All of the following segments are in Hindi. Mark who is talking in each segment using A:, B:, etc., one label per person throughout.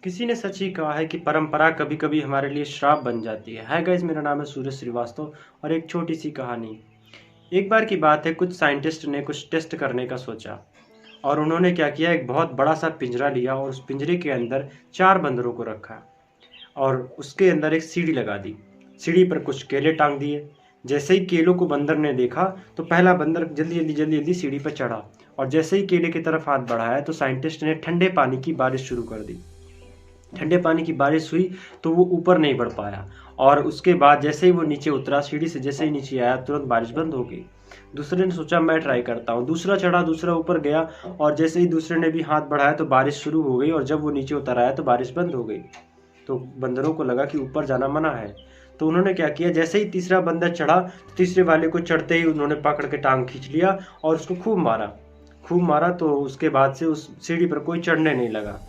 A: किसी ने सच ही कहा है कि परंपरा कभी-कभी हमारे लिए श्राप बन जाती है। हाय गाइस, मेरा नाम है सूरज श्रीवास्तव और एक छोटी सी कहानी। एक बार की बात है, कुछ साइंटिस्ट ने कुछ टेस्ट करने का सोचा और उन्होंने क्या किया, एक बहुत बड़ा सा पिंजरा लिया और उस पिंजरे के अंदर 4 बंदरों को रखा और उसके अंदर एक सीढ़ी लगा दी। सीढ़ी पर कुछ केले टांग दिए। जैसे ही केलों को बंदर ने देखा तो पहला बंदर जल्दी-जल्दी सीढ़ी पर चढ़ा और जैसे ही केले की तरफ हाथ बढ़ाया तो साइंटिस्ट ने ठंडे पानी की बारिश शुरू कर दी। ठंडे पानी की बारिश हुई तो वो ऊपर नहीं बढ़ पाया और उसके बाद जैसे ही वो नीचे उतरा, सीढ़ी से जैसे ही नीचे आया, तुरंत बारिश बंद हो गई। दूसरे ने सोचा मैं ट्राई करता हूँ। दूसरा चढ़ा, दूसरा ऊपर गया और जैसे ही दूसरे ने भी हाथ बढ़ाया तो बारिश शुरू हो गई और जब वो नीचे उतर आया तो बारिश बंद हो गई। तो बंदरों को लगा कि ऊपर जाना मना है। तो उन्होंने क्या किया, जैसे ही तीसरा बंदर चढ़ा तो तीसरे वाले को चढ़ते ही उन्होंने पकड़ के टांग खींच लिया और उसको खूब मारा। तो उसके बाद से उस सीढ़ी पर कोई चढ़ने नहीं लगा।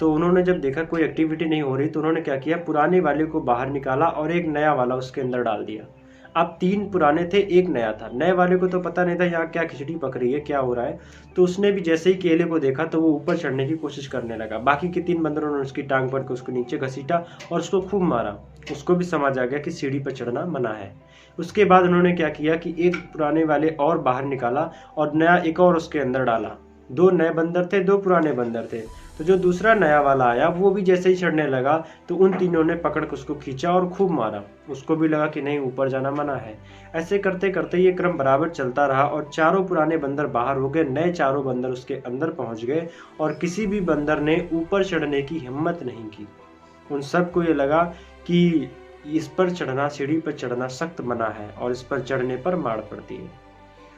A: तो उन्होंने जब देखा कोई एक्टिविटी नहीं हो रही तो उन्होंने क्या किया, पुराने वाले को बाहर निकाला और एक नया वाला उसके अंदर डाल दिया। अब 3 पुराने थे, एक नया था। नए वाले को तो पता नहीं था यहाँ क्या खिचड़ी पक रही है, क्या हो रहा है। तो उसने भी जैसे ही केले को देखा तो वो ऊपर चढ़ने की कोशिश करने लगा। बाकी के 3 बंदरों ने उसकी टांग पकड़ के उसको नीचे घसीटा और उसको खूब मारा। उसको भी समझ आ गया कि सीढ़ी पर चढ़ना मना है। उसके बाद उन्होंने क्या किया कि एक पुराने वाले और बाहर निकाला और नया एक और उसके अंदर डाला। 2 नए बंदर थे, 2 पुराने बंदर थे। तो जो दूसरा नया वाला आया वो भी जैसे ही चढ़ने लगा तो उन तीनों ने पकड़ के उसको खींचा और खूब मारा। उसको भी लगा कि नहीं, ऊपर जाना मना है। ऐसे करते करते ये क्रम बराबर चलता रहा और चारों पुराने बंदर बाहर हो गए, नए चारों बंदर उसके अंदर पहुंच गए और किसी भी बंदर ने ऊपर चढ़ने की हिम्मत नहीं की। उन सबको ये लगा कि इस पर चढ़ना, सीढ़ी पर चढ़ना सख्त मना है और इस पर चढ़ने पर मार पड़ती है।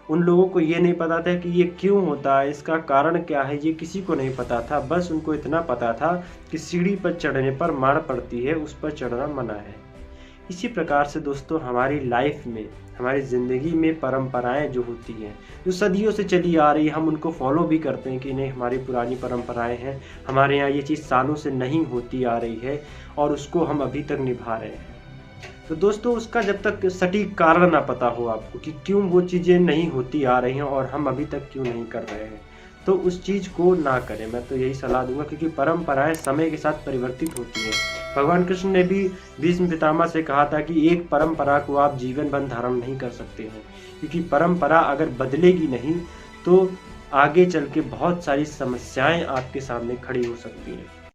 A: उन लोगों को ये नहीं पता था कि ये क्यों होता है, इसका कारण क्या है, ये किसी को नहीं पता था। बस उनको इतना पता था कि सीढ़ी पर चढ़ने पर मार पड़ती है, उस पर चढ़ना मना है। इसी प्रकार से दोस्तों हमारी लाइफ में, हमारी ज़िंदगी में परंपराएं जो होती हैं, जो सदियों से चली आ रही, हम उनको फॉलो भी करते हैं कि नहीं हमारी पुरानी परंपराएं हैं, हमारे यहाँ ये चीज़ सालों से नहीं होती आ रही है और उसको हम अभी तक निभा रहे हैं। तो दोस्तों उसका जब तक सटीक कारण ना पता हो आपको कि क्यों वो चीज़ें नहीं होती आ रही हैं और हम अभी तक क्यों नहीं कर रहे हैं, तो उस चीज़ को ना करें। मैं तो यही सलाह दूंगा, क्योंकि परंपराएं समय के साथ परिवर्तित होती हैं। भगवान कृष्ण ने भी भीष्म पितामह से कहा था कि एक परंपरा को आप जीवन भर धारण नहीं कर सकते हैं, क्योंकि परंपरा अगर बदलेगी नहीं तो आगे चल के बहुत सारी समस्याएं आपके सामने खड़ी हो सकती हैं।